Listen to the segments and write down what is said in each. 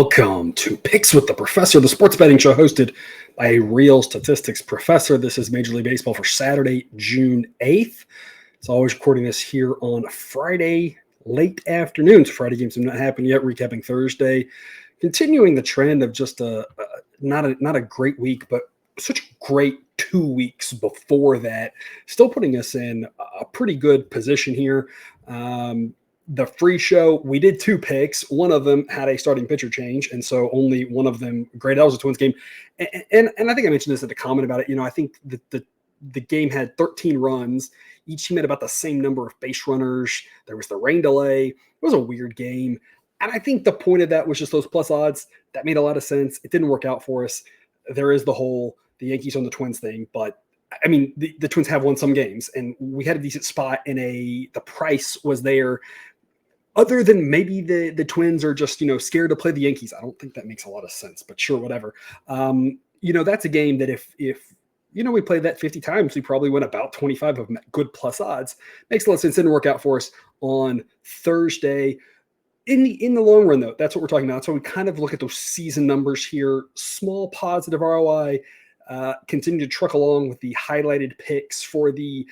Welcome to Picks with the Professor, the sports betting show hosted by a real statistics professor. This is Major League Baseball for Saturday, June 8th. It's always recording this here on Friday, late afternoon. So Friday games have not happened yet. Recapping Thursday, continuing the trend of just not a great week, but such a great 2 weeks before that. Still putting us in a pretty good position here. The free show, we did 2 picks. One of them had a starting pitcher change, and so only one of them graded. That was a Twins game. And I think I mentioned this at the comment about it. I think that the game had 13 runs. Each team had about the same number of base runners. There was the rain delay. It was a weird game. And I think the point of that was just those plus odds. That made a lot of sense. It didn't work out for us. There is the whole the Yankees on the Twins thing, but I mean, the Twins have won some games, and we had a decent spot in the price was there. Other than maybe the Twins are just, scared to play the Yankees. I don't think that makes a lot of sense, but sure, whatever. That's a game that if we played that 50 times, we probably win about 25 of them at good plus odds. Makes a lot of sense. Didn't work out for us on Thursday. In the long run, though, that's what we're talking about. So we kind of look at those season numbers here. Small positive ROI. Continue to truck along with the highlighted picks for the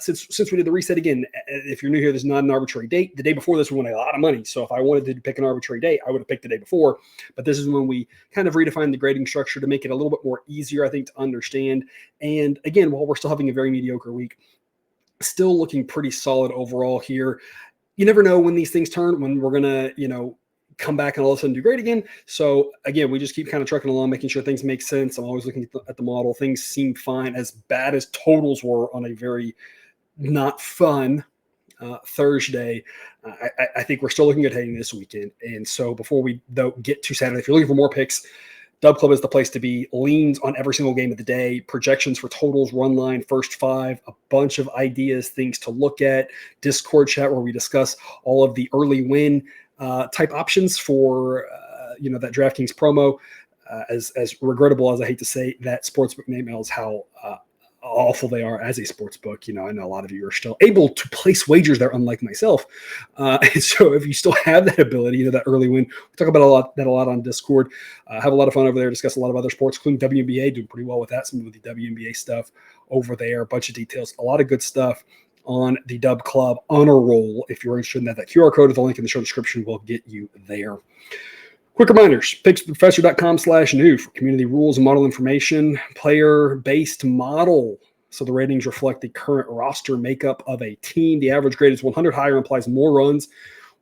since we did the reset again. If you're new here, there's not an arbitrary date. The day before this, we won a lot of money. So if I wanted to pick an arbitrary date, I would have picked the day before. But this is when we kind of redefined the grading structure to make it a little bit more easier, I think, to understand. And again, while we're still having a very mediocre week, still looking pretty solid overall here. You never know when these things turn, when we're gonna, come back and all of a sudden do great again. So again, we just keep kind of trucking along, making sure things make sense. I'm always looking at the model. Things seem fine, as bad as totals were on a very not fun Thursday. I think we're still looking at heading this weekend. And so before we get to Saturday, if you're looking for more picks, Dub Club is the place to be. Leans on every single game of the day, projections for totals, run line, first 5, a bunch of ideas, things to look at, Discord chat where we discuss all of the early win type options for that DraftKings promo. As regrettable as I hate to say that sportsbook name is, how awful they are as a sportsbook. I know a lot of you are still able to place wagers there, unlike myself. And so if you still have that ability, that early win, we talk about a lot on Discord. Have a lot of fun over there. Discuss a lot of other sports, including WNBA, doing pretty well with that. Some of the WNBA stuff over there, a bunch of details, a lot of good stuff on the Dub Club on a roll. If you're interested in that QR code or the link in the show description will get you there. Quick reminders, picksprofessor.com/new for community rules and model information, player-based model. So the ratings reflect the current roster makeup of a team. The average grade is 100 higher, implies more runs.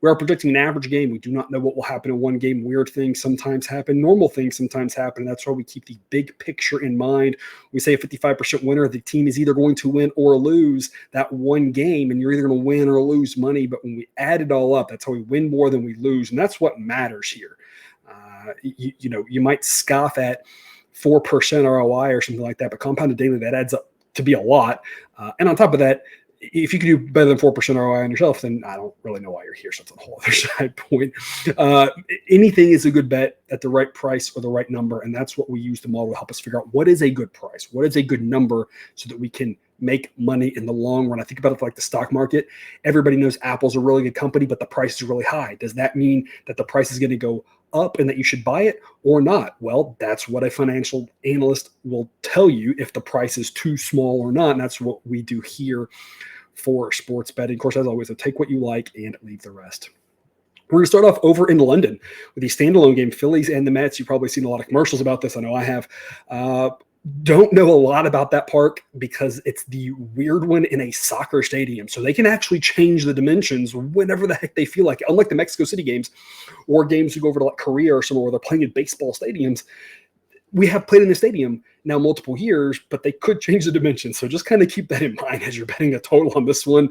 We are predicting an average game. We do not know what will happen in one game. Weird things sometimes happen. Normal things sometimes happen. That's why we keep the big picture in mind. We say a 55% winner. The team is either going to win or lose that one game, and you're either going to win or lose money. But when we add it all up, that's how we win more than we lose, and that's what matters here. You might scoff at 4% ROI or something like that, but compounded daily, that adds up to be a lot. And on top of that, if you can do better than 4% ROI on yourself, then I don't really know why you're here. So it's a whole other side point. Anything is a good bet at the right price or the right number. And that's what we use the model to help us figure out what is a good price, what is a good number, so that we can make money in the long run. I think about it like the stock market. Everybody knows Apple's a really good company, but the price is really high. Does that mean that the price is going to go up and that you should buy it or not? Well, that's what a financial analyst will tell you, if the price is too small or not. And that's what we do here for sports betting. Of course, as always, so take what you like and leave the rest. We're going to start off over in London with the standalone game, Phillies and the Mets. You've probably seen a lot of commercials about this. I know I have. Don't know a lot about that park because it's the weird one in a soccer stadium. So they can actually change the dimensions whenever the heck they feel like. Unlike the Mexico City games or games you go over to like Korea or somewhere where they're playing in baseball stadiums, we have played in the stadium now multiple years, but they could change the dimensions. So just kind of keep that in mind as you're betting a total on this one.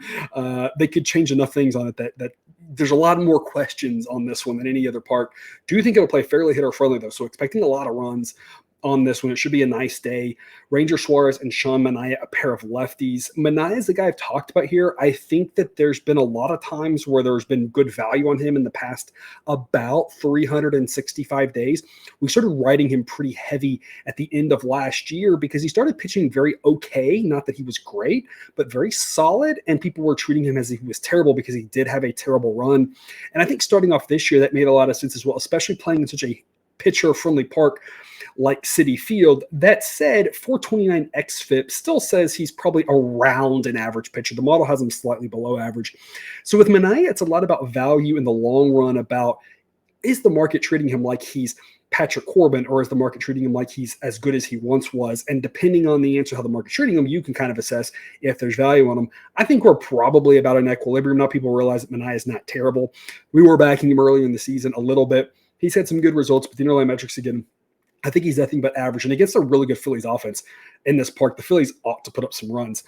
They could change enough things on it that there's a lot more questions on this one than any other park. Do you think it'll play fairly hitter friendly though? So expecting a lot of runs. on this one. It should be a nice day. Ranger Suarez and Sean Manaea, a pair of lefties. Manaea is the guy I've talked about here. I think that there's been a lot of times where there's been good value on him in the past about 365 days. We started riding him pretty heavy at the end of last year because he started pitching very okay. Not that he was great, but very solid. And people were treating him as if he was terrible because he did have a terrible run. And I think starting off this year, that made a lot of sense as well, especially playing in such a pitcher-friendly park like Citi Field. That said, 429 xFIP still says he's probably around an average pitcher. The model has him slightly below average. So with Manaea, it's a lot about value in the long run, about is the market treating him like he's Patrick Corbin, or is the market treating him like he's as good as he once was? And depending on the answer how the market's treating him, you can kind of assess if there's value on him. I think we're probably about an equilibrium. Now people realize that Manaea is not terrible. We were backing him earlier in the season a little bit. He's had some good results, but the underlying metrics, again, I think he's nothing but average. And against a really good Phillies offense in this park, the Phillies ought to put up some runs.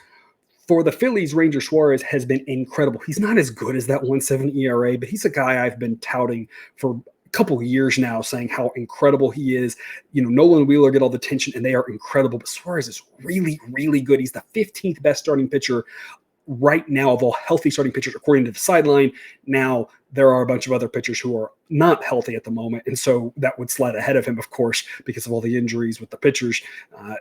For the Phillies, Ranger Suarez has been incredible. He's not as good as that 1.7 ERA, but he's a guy I've been touting for a couple of years now, saying how incredible he is. You know, Nolan Wheeler get all the attention, and they are incredible. But Suarez is really, really good. He's the 15th best starting pitcher right now of all healthy starting pitchers, according to the sideline. Now, there are a bunch of other pitchers who are not healthy at the moment, and so that would slide ahead of him, of course, because of all the injuries with the pitchers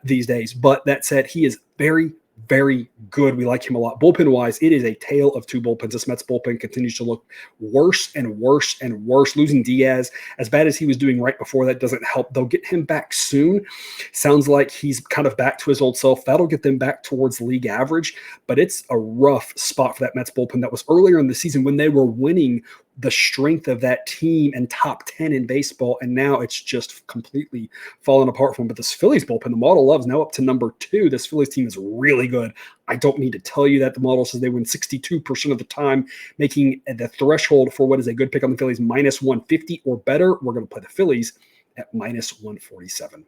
these days. But that said, he is very, very good. We like him a lot. Bullpen-wise, it is a tale of two bullpens. This Mets bullpen continues to look worse and worse and worse. Losing Diaz, as bad as he was doing right before that, doesn't help. They'll get him back soon. Sounds like he's kind of back to his old self. That'll get them back towards league average, but it's a rough spot for that Mets bullpen. That was earlier in the season when they were winning the strength of that team and top 10 in baseball, and now it's just completely fallen apart from him. But this Phillies bullpen, the model loves, now up to number 2. This Phillies team is really good. I don't need to tell you that. The model says they win 62% of the time, making the threshold for what is a good pick on the Phillies minus 150 or better. We're going to play the Phillies at minus 147.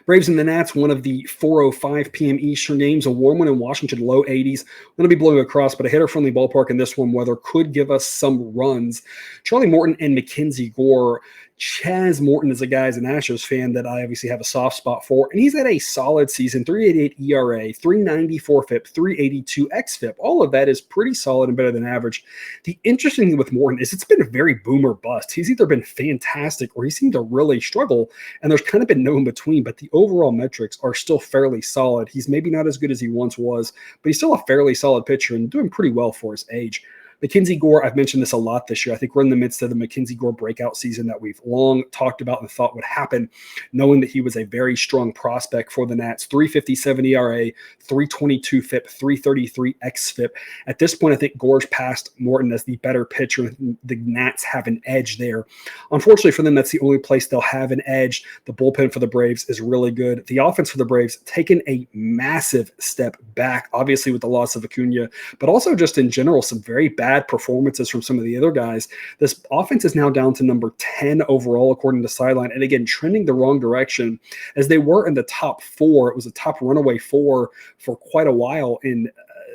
Braves and the Nats, one of the 4:05 p.m. Eastern games. A warm one in Washington, low 80s. Going to be blowing across, but a hitter-friendly ballpark in this one. Weather could give us some runs. Charlie Morton and Mackenzie Gore. Chaz Morton is a guy, as an Astros fan, that I obviously have a soft spot for, and he's had a solid season. 3.88 ERA, 3.94 FIP, 3.82 xFIP. All of that is pretty solid and better than average. The interesting thing with Morton is it's been a very boom or bust. He's either been fantastic or he seemed to really struggle, and there's kind of been no in between, but the overall metrics are still fairly solid. He's maybe not as good as he once was, but he's still a fairly solid pitcher and doing pretty well for his age. Mackenzie Gore, I've mentioned this a lot this year. I think we're in the midst of the Mackenzie Gore breakout season that we've long talked about and thought would happen, knowing that he was a very strong prospect for the Nats. 3.57 ERA, 3.22 FIP, 3.33 xFIP. At this point, I think Gore's passed Morton as the better pitcher. The Nats have an edge there. Unfortunately for them, that's the only place they'll have an edge. The bullpen for the Braves is really good. The offense for the Braves taken a massive step back, obviously with the loss of Acuna, but also just in general, some very bad performances from some of the other guys. This offense is now down to number 10 overall, according to Sideline, and again, trending the wrong direction, as they were in the top 4. It was a top runaway 4 for quite a while in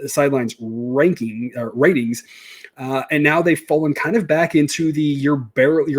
Sideline's ratings. And now they've fallen kind of back into the you're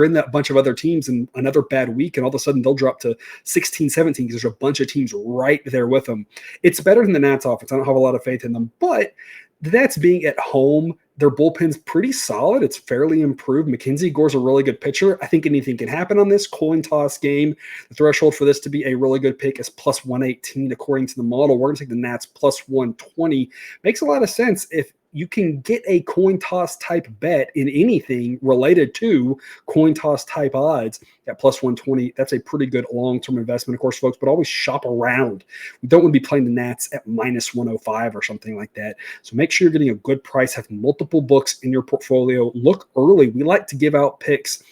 in that bunch of other teams and another bad week, and all of a sudden they'll drop to 16, 17 because there's a bunch of teams right there with them. It's better than the Nats offense. I don't have a lot of faith in them, but the Nats being at home, their bullpen's pretty solid. It's fairly improved. Mackenzie Gore's a really good pitcher. I think anything can happen on this coin toss game. The threshold for this to be a really good pick is plus 118 according to the model. We're going to take the Nats plus 120. Makes a lot of sense if you can get a coin toss type bet in anything related to coin toss type odds at plus 120. That's a pretty good long-term investment, of course, folks, but always shop around. We don't want to be playing the Nats at minus 105 or something like that. So make sure you're getting a good price, have multiple books in your portfolio. Look early. We like to give out picks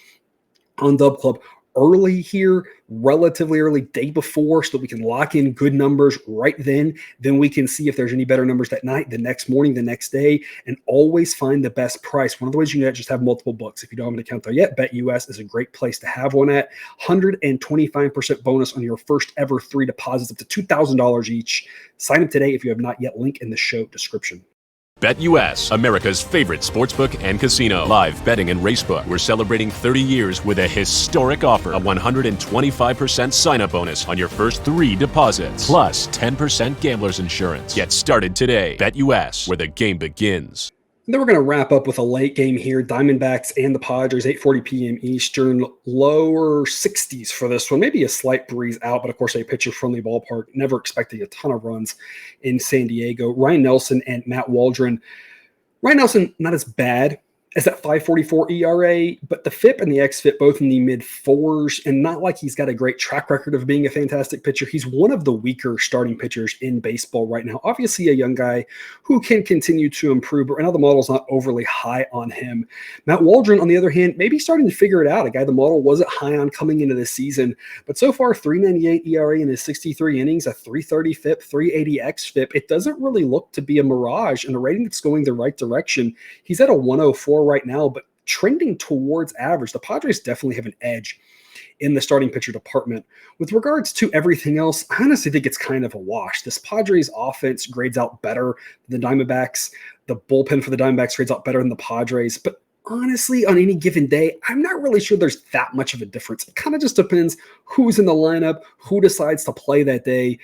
on Dub Club early here, relatively early, day before, so that we can lock in good numbers right then. Then we can see if there's any better numbers that night, the next morning, the next day, and always find the best price. One of the ways you can just have multiple books. If you don't have an account there yet, BetUS is a great place to have one at. 125% bonus on your first ever 3 deposits up to $2,000 each. Sign up today if you have not yet. Link in the show description. BetUS, America's favorite sportsbook and casino. Live betting and racebook. We're celebrating 30 years with a historic offer. A 125% sign-up bonus on your first 3 deposits. Plus 10% gambler's insurance. Get started today. BetUS, where the game begins. And then we're going to wrap up with a late game here. Diamondbacks and the Padres, 8:40 p.m. Eastern. Lower 60s for this one. Maybe a slight breeze out, but of course a pitcher-friendly ballpark. Never expecting a ton of runs in San Diego. Ryan Nelson and Matt Waldron. Ryan Nelson, not as bad as that 5.44 ERA, but the FIP and the xFIP both in the mid-4s, and not like he's got a great track record of being a fantastic pitcher. He's one of the weaker starting pitchers in baseball right now. Obviously a young guy who can continue to improve, but right now the model's not overly high on him. Matt Waldron, on the other hand, maybe starting to figure it out. A guy the model wasn't high on coming into this season, but so far 3.98 ERA in his 63 innings, a 3.30 FIP, 3.80 xFIP. It doesn't really look to be a mirage, and a rating that's going the right direction. He's at a 104 right now, but trending towards average. The Padres definitely have an edge in the starting pitcher department. With regards to everything else, I honestly think it's kind of a wash. This Padres offense grades out better than the Diamondbacks. The bullpen for the Diamondbacks grades out better than the Padres, but honestly, on any given day, I'm not really sure there's that much of a difference. It kind of just depends who's in the lineup, who decides to play that day,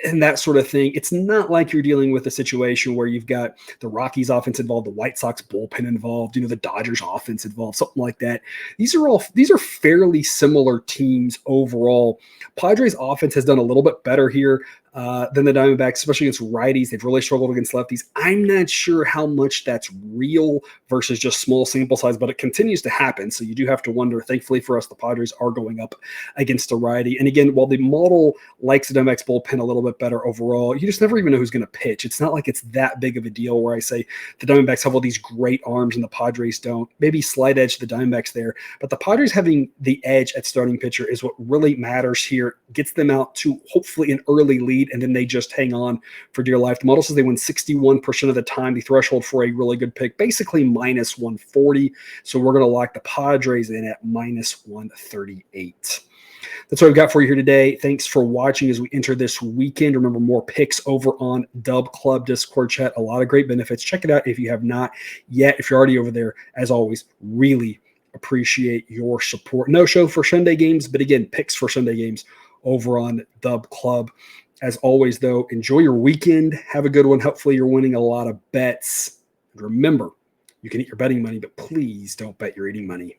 and that sort of thing. It's not like you're dealing with a situation where you've got the Rockies offense involved, the White Sox bullpen involved, the Dodgers offense involved, something like that. These are fairly similar teams overall. Padres offense has done a little bit better here than the Diamondbacks, especially against righties. They've really struggled against lefties. I'm not sure how much that's real versus just small sample size, but it continues to happen. So you do have to wonder. Thankfully for us, the Padres are going up against a righty. And again, while the model likes the Diamondbacks bullpen a little bit better overall, you just never even know who's going to pitch. It's not like it's that big of a deal where I say the Diamondbacks have all these great arms and the Padres don't. Maybe slight edge to the Diamondbacks there, but the Padres having the edge at starting pitcher is what really matters here. Gets them out to hopefully an early lead, and then they just hang on for dear life. The model says they win 61% of the time. The threshold for a really good pick, basically minus 140. So we're going to lock the Padres in at minus 138. That's what we've got for you here today. Thanks for watching as we enter this weekend. Remember, more picks over on Dub Club Discord chat. A lot of great benefits. Check it out if you have not yet. If you're already over there, as always, really appreciate your support. No show for Sunday games, but again, picks for Sunday games over on Dub Club. As always, though, enjoy your weekend. Have a good one. Hopefully you're winning a lot of bets. And remember, you can eat your betting money, but please don't bet your eating money.